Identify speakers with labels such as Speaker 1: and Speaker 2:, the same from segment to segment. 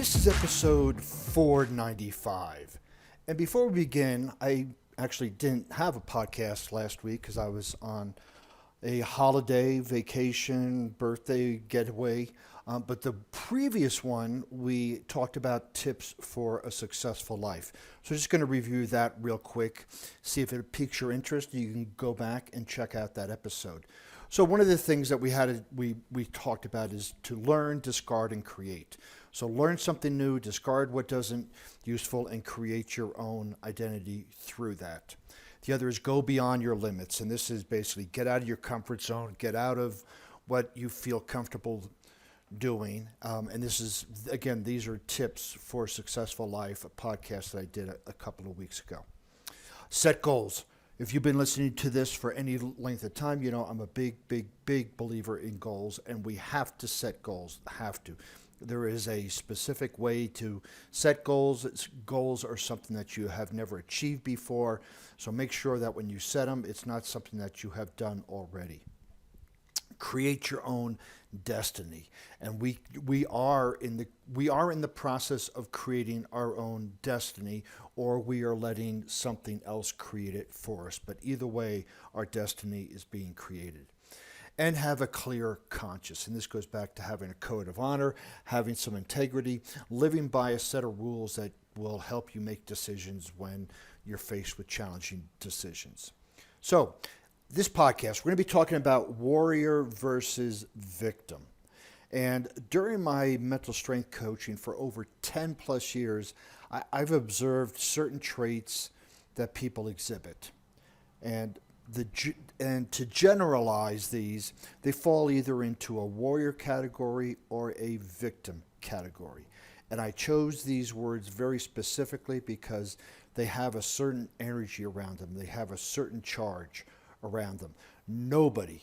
Speaker 1: This is episode 495. And before we begin, I actually didn't have a podcast last week because I was on a holiday, vacation, birthday getaway. But the previous one, we talked about tips for a successful life. So I'm just going to review that real quick, see if it piques your interest. You can go back and check out that episode. So one of the things that we talked about is to learn, discard, and create. So learn something new, discard what doesn't useful, and create your own identity through that. The other is go beyond your limits, and this is basically get out of your comfort zone, get out of what you feel comfortable doing. And this is, again, these are tips for a successful life, a podcast that I did a couple of weeks ago. Set goals. If you've been listening to this for any length of time, you know I'm a big believer in goals, and we have to set goals, have to. There is a specific way to set goals. Goals are something that you have never achieved before, so make sure that when you set them, it's not something that you have done already. Create your own destiny, and we are in the process of creating our own destiny, or we are letting something else create it for us. But either way, our destiny is being created. And have a clear conscience. And this goes back to having a code of honor, having some integrity, living by a set of rules that will help you make decisions when you're faced with challenging decisions. So this podcast, we're going to be talking about warrior versus victim. And during my mental strength coaching for over 10 plus years, I've observed certain traits that people exhibit. And to generalize these, they fall either into a warrior category or a victim category. And I chose these words very specifically because they have a certain energy around them. They have a certain charge around them. Nobody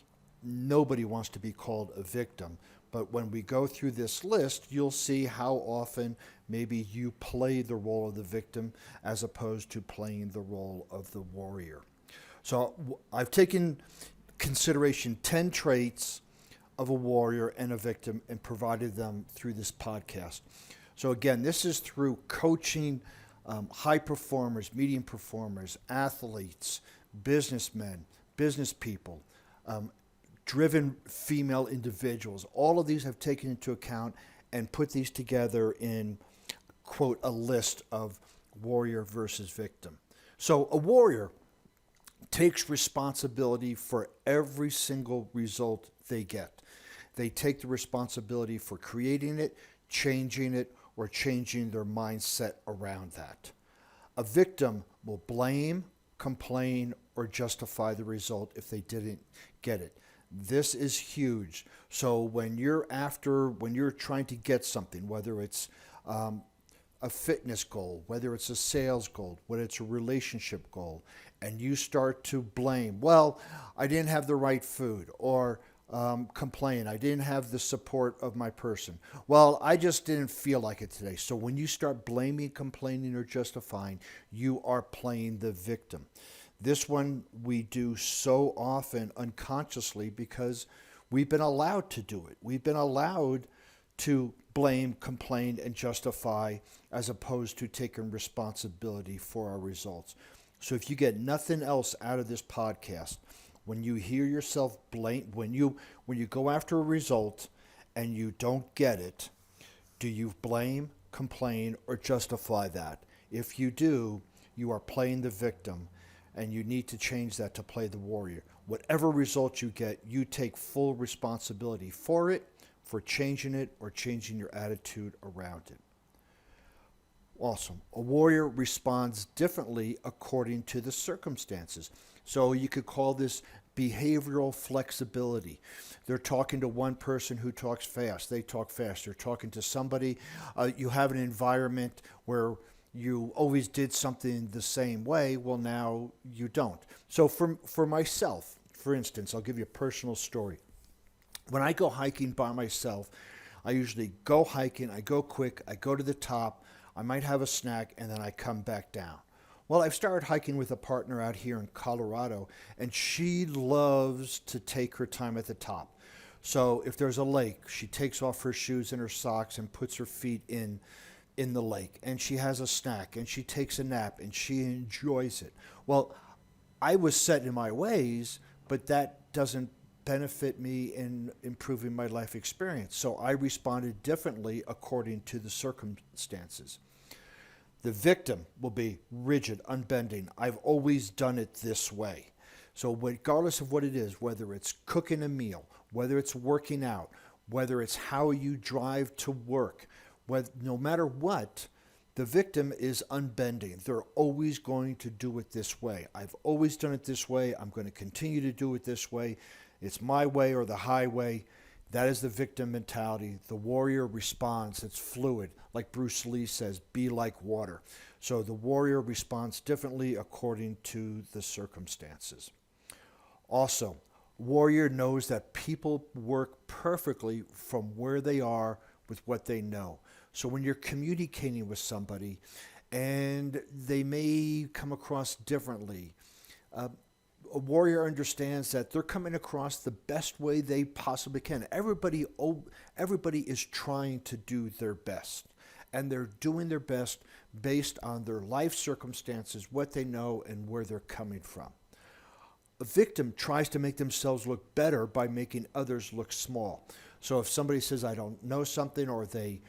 Speaker 1: wants to be called a victim. But when we go through this list, you'll see how often maybe you play the role of the victim as opposed to playing the role of the warrior. So I've taken consideration 10 traits of a warrior and a victim and provided them through this podcast. So again, this is through coaching high performers, medium performers, athletes, businessmen, business people, driven female individuals. All of these have taken into account and put these together in, quote, a list of warrior versus victim. So a warrior takes responsibility for every single result they get. They take the responsibility for creating it, changing it, or changing their mindset around that. A victim will blame, complain, or justify the result if they didn't get it. This is huge. So when you're trying to get something, whether it's a fitness goal, whether it's a sales goal, whether it's a relationship goal, and you start to blame, well, I didn't have the right food, or complain, I didn't have the support of my person. Well, I just didn't feel like it today. So when you start blaming, complaining, or justifying, you are playing the victim. This one we do so often unconsciously because we've been allowed to do it. We've been allowed to blame, complain, and justify as opposed to taking responsibility for our results. So if you get nothing else out of this podcast, when you hear yourself blame, when you go after a result and you don't get it, do you blame, complain, or justify that? If you do, you are playing the victim, and you need to change that to play the warrior. Whatever result you get, you take full responsibility for it, for changing it, or changing your attitude around it. Awesome. A warrior responds differently according to the circumstances. So you could call this behavioral flexibility. They're talking to one person who talks fast. They talk fast. They're talking to somebody. You have an environment where you always did something the same way. Well, now you don't. So for myself, for instance, I'll give you a personal story. When I go hiking by myself, I usually go hiking, I go quick, I go to the top, I might have a snack, and then I come back down. Well, I've started hiking with a partner out here in Colorado, and she loves to take her time at the top. So if there's a lake, she takes off her shoes and her socks and puts her feet in in the lake and she has a snack and she takes a nap and she enjoys it. Well, I was set in my ways, but that doesn't benefit me in improving my life experience. So I responded differently according to the circumstances. The victim will be rigid, unbending. I've always done it this way. So regardless of what it is, whether it's cooking a meal, whether it's working out, whether it's how you drive to work, no matter what, the victim is unbending. They're always going to do it this way. I've always done it this way. I'm going to continue to do it this way. It's my way or the highway. That is the victim mentality. The warrior responds. It's fluid. Like Bruce Lee says, be like water. So the warrior responds differently according to the circumstances. Also, warrior knows that people work perfectly from where they are with what they know. So when you're communicating with somebody and they may come across differently, a warrior understands that they're coming across the best way they possibly can. Everybody is trying to do their best, and they're doing their best based on their life circumstances, what they know, and where they're coming from. A victim tries to make themselves look better by making others look small. So if somebody says, I don't know something, or they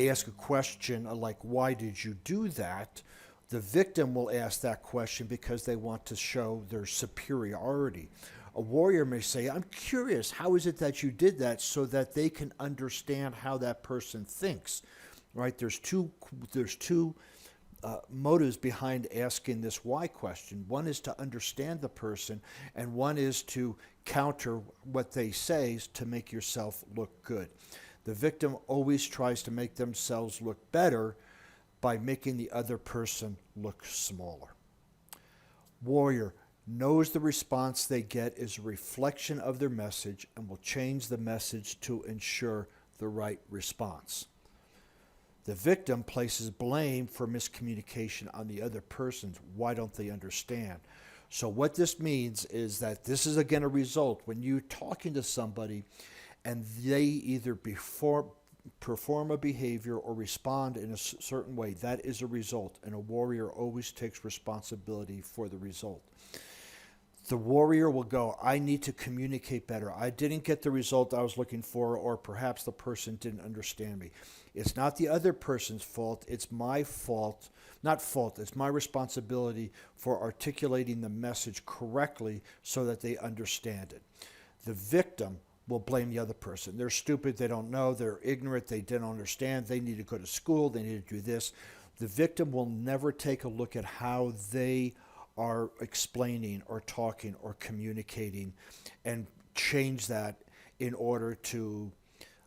Speaker 1: ask a question like, why did you do that? The victim will ask that question because they want to show their superiority. A warrior may say, I'm curious, how is it that you did that, so that they can understand how that person thinks, right? There's two motives behind asking this why question. One is to understand the person, and one is to counter what they say to make yourself look good. The victim always tries to make themselves look better by making the other person look smaller. Warrior knows the response they get is a reflection of their message and will change the message to ensure the right response. The victim places blame for miscommunication on the other person. Why don't they understand? So what this means is that this is again a result when you're talking to somebody and they either perform a behavior or respond in a certain way. That is a result, and a warrior always takes responsibility for the result. The warrior will go, I need to communicate better. I didn't get the result I was looking for, or perhaps the person didn't understand me. It's not the other person's fault. It's my fault. Not fault. It's my responsibility for articulating the message correctly so that they understand it. The victim will blame the other person. They're stupid, they don't know, they're ignorant, they didn't understand, they need to go to school, they need to do this. The victim will never take a look at how they are explaining or talking or communicating and change that in order to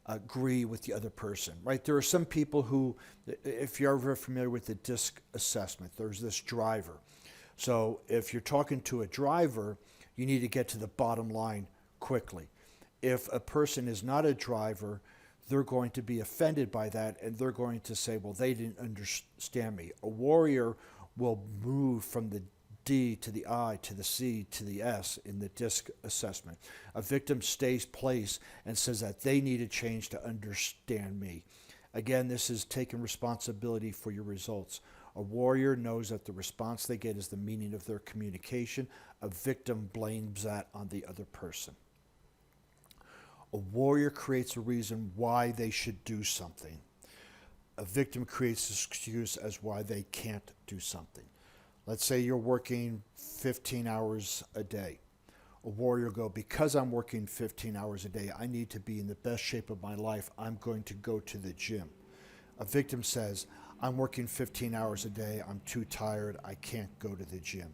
Speaker 1: agree with the other person, right? There are some people who, if you're ever familiar with the DISC assessment, there's this driver. So if you're talking to a driver, you need to get to the bottom line quickly. If a person is not a driver, they're going to be offended by that, and they're going to say, well, they didn't understand me. A warrior will move from the D to the I to the C to the S in the DISC assessment. A victim stays place and says that they need a change to understand me. Again, this is taking responsibility for your results. A warrior knows that the response they get is the meaning of their communication. A victim blames that on the other person. A warrior creates a reason why they should do something. A victim creates an excuse as why they can't do something. Let's say you're working 15 hours a day. A warrior will go, because I'm working 15 hours a day, I need to be in the best shape of my life. I'm going to go to the gym. A victim says, I'm working 15 hours a day. I'm too tired. I can't go to the gym.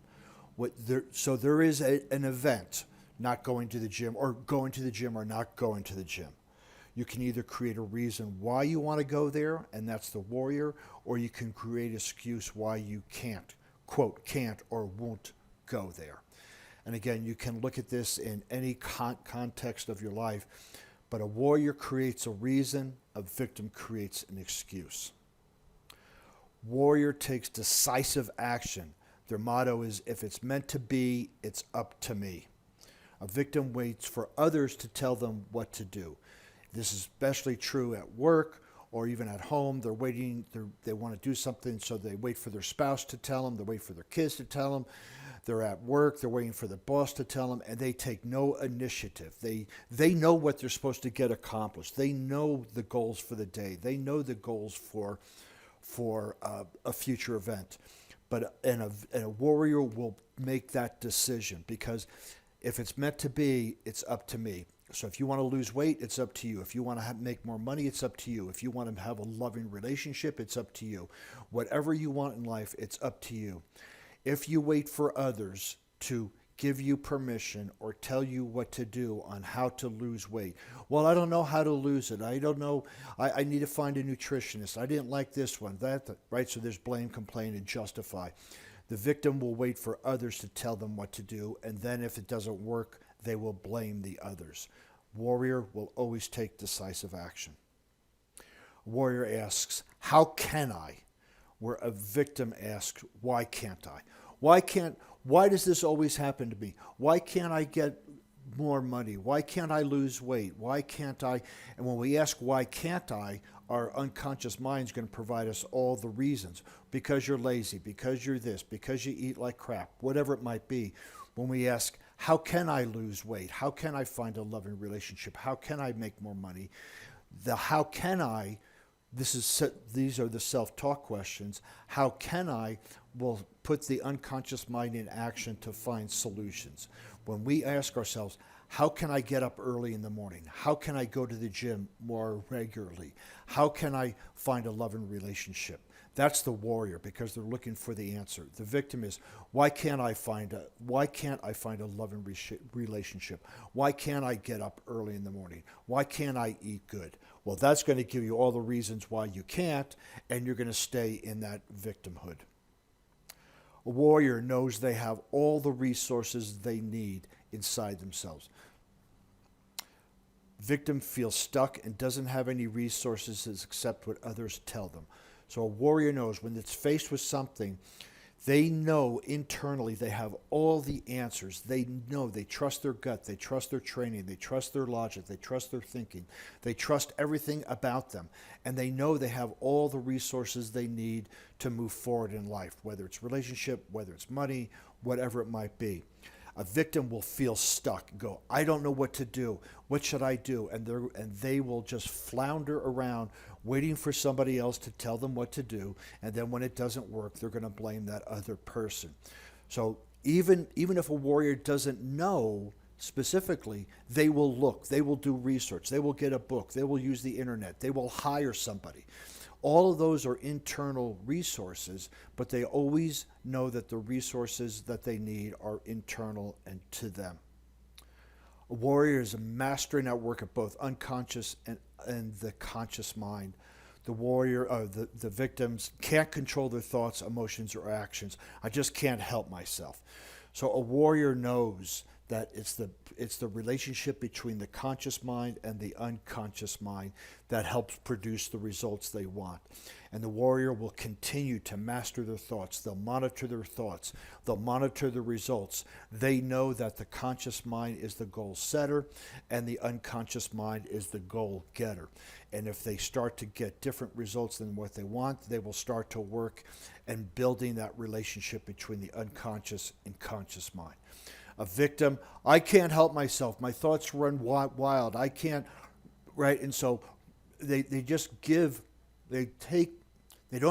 Speaker 1: So there is an event. Not going to the gym, or going to the gym, or not going to the gym. You can either create a reason why you want to go there, and that's the warrior, or you can create an excuse why you can't, quote, can't or won't go there. And again, you can look at this in any context of your life, but a warrior creates a reason, a victim creates an excuse. Warrior takes decisive action. Their motto is, if it's meant to be, it's up to me. A victim waits for others to tell them what to do. This is especially true at work or even at home, they're waiting, they want to do something, so they wait for their spouse to tell them, they wait for their kids to tell them. They're at work, they're waiting for the boss to tell them, and they take no initiative. They know what they're supposed to get accomplished. They know the goals for the day. They know the goals for a future event. But a warrior will make that decision, because if it's meant to be, it's up to me. So if you want to lose weight, it's up to you. If you want to make more money, it's up to you. If you want to have a loving relationship, it's up to you. Whatever you want in life, it's up to you. If you wait for others to give you permission or tell you what to do on how to lose weight, well, I don't know how to lose it. I don't know. I need to find a nutritionist. I didn't like this one. Right? So there's blame, complain, and justify. The victim will wait for others to tell them what to do, and then if it doesn't work, they will blame the others. Warrior will always take decisive action. Warrior asks, how can I? Where a victim asks, why can't I? Why does this always happen to me? Why can't I get more money? Why can't I lose weight? Why can't I? And when we ask, why can't I, our unconscious mind is going to provide us all the reasons. Because you're lazy, because you're this, because you eat like crap, whatever it might be. When we ask, how can I lose weight? How can I find a loving relationship? How can I make more money? The how can I, these are the self-talk questions. How can I will put the unconscious mind in action to find solutions. When we ask ourselves, how can I get up early in the morning? How can I go to the gym more regularly? How can I find a loving relationship? That's the warrior, because they're looking for the answer. The victim is, why can't I find a loving relationship? Why can't I get up early in the morning? Why can't I eat good? Well, that's going to give you all the reasons why you can't, and you're going to stay in that victimhood. A warrior knows they have all the resources they need inside themselves. Victim feels stuck and doesn't have any resources except what others tell them. So a warrior knows when it's faced with something, they know internally they have all the answers. They know, they trust their gut, they trust their training, they trust their logic, they trust their thinking, they trust everything about them. And they know they have all the resources they need to move forward in life, whether it's relationship, whether it's money, whatever it might be. A victim will feel stuck, go, I don't know what to do. What should I do? And they will just flounder around waiting for somebody else to tell them what to do. And then when it doesn't work, they're going to blame that other person. So even if a warrior doesn't know specifically, they will look, they will do research, they will get a book, they will use the internet, they will hire somebody. All of those are internal resources, but they always know that the resources that they need are internal and to them. A warrior is mastering that work of both unconscious and the conscious mind. The warrior, the victims can't control their thoughts, emotions, or actions. I just can't help myself. So a warrior knows that it's the relationship between the conscious mind and the unconscious mind that helps produce the results they want. And the warrior will continue to master their thoughts. They'll monitor their thoughts. They'll monitor the results. They know that the conscious mind is the goal setter and the unconscious mind is the goal getter. And if they start to get different results than what they want, they will start to work and building that relationship between the unconscious and conscious mind. A victim, I can't help myself. My thoughts run wild. I can't, right? And so they don't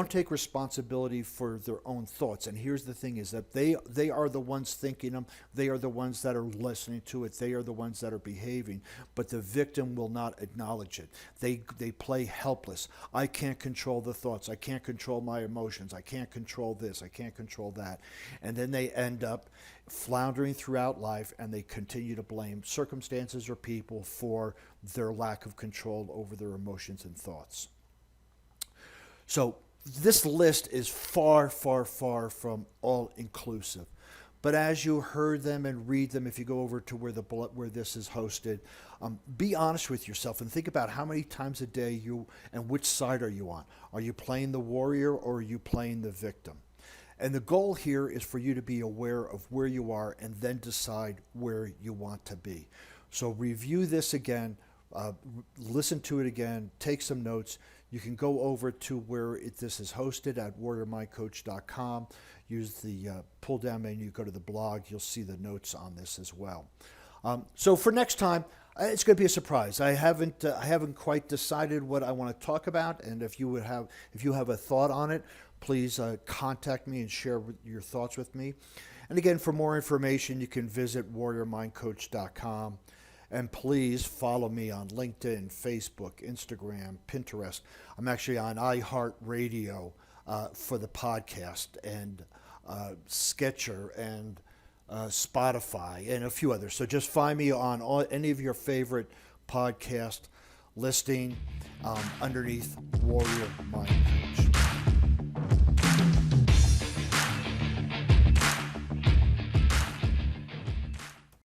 Speaker 1: take responsibility for their own thoughts. And here's the thing is that they are the ones thinking them. They are the ones that are listening to it. They are the ones that are behaving. But the victim will not acknowledge it. They play helpless. I can't control the thoughts. I can't control my emotions. I can't control this. I can't control that. And then they end up floundering throughout life, and they continue to blame circumstances or people for their lack of control over their emotions and thoughts. So this list is far, far, far from all-inclusive. But as you heard them and read them, if you go over to where this is hosted, be honest with yourself and think about how many times a day and which side are you on. Are you playing the warrior or are you playing the victim? And the goal here is for you to be aware of where you are and then decide where you want to be. So review this again, listen to it again, take some notes. You can go over to where this is hosted at warriormindcoach.com. Use the pull down menu, go to the blog. You'll see the notes on this as well. So for next time, it's going to be a surprise. I haven't quite decided what I want to talk about, and if you have a thought on it, please contact me and share your thoughts with me. And again, for more information, you can visit warriormindcoach.com. And please follow me on LinkedIn, Facebook, Instagram, Pinterest. I'm actually on iHeartRadio for the podcast, and Sketcher, and Spotify, and a few others. So just find me on any of your favorite podcast listing underneath Warrior Mind Coach.